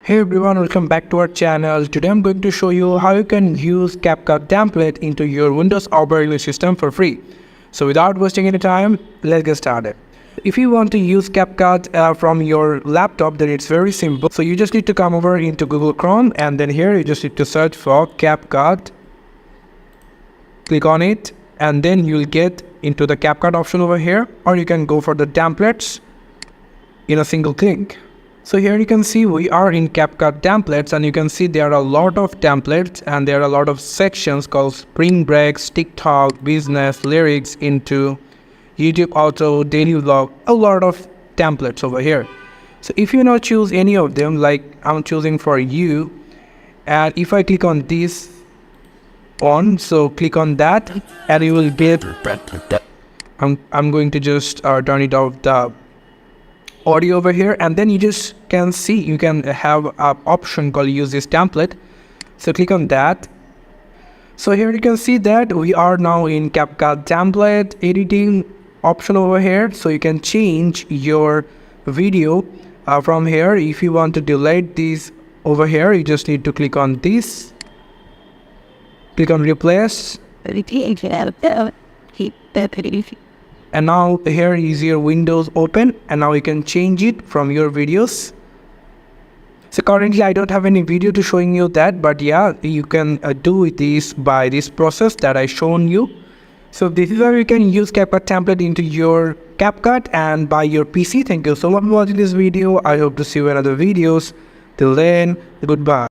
Hey everyone, welcome back to our channel. Today I'm going to show you how you can use CapCut template into your Windows operating system for free. So without wasting any time, let's get started. If you want to use CapCut from your laptop, then it's very simple. So you just need to come over into Google Chrome, and then here you just need to search for CapCut. Click on it, and then you'll get into the CapCut option over here, or you can go for the templates in a single click. So here you can see we are in CapCut templates, and you can see there are a lot of templates and there are a lot of sections called Spring Breaks, TikTok, Business, Lyrics, Into, YouTube Auto, Daily Vlog, a lot of templates over here. So if you now choose any of them, like I'm choosing for you, and if I click on this on, so click on that and you will get, I'm going to just turn it off the audio over here, and then you just can see you can have an option called use this template. So click on that. So here you can see that we are now in CapCut template editing option over here. So you can change your video from here. If you want to delete this over here, you just need to click on this, click on replace, and now here is your Windows open, and now you can change it from your videos. So currently I don't have any video to showing you that, but yeah, you can do this by this process that I shown you. So this is how you can use CapCut template into your CapCut and by your PC. Thank you so much for watching this video. I hope to see you in other videos. Till then, goodbye.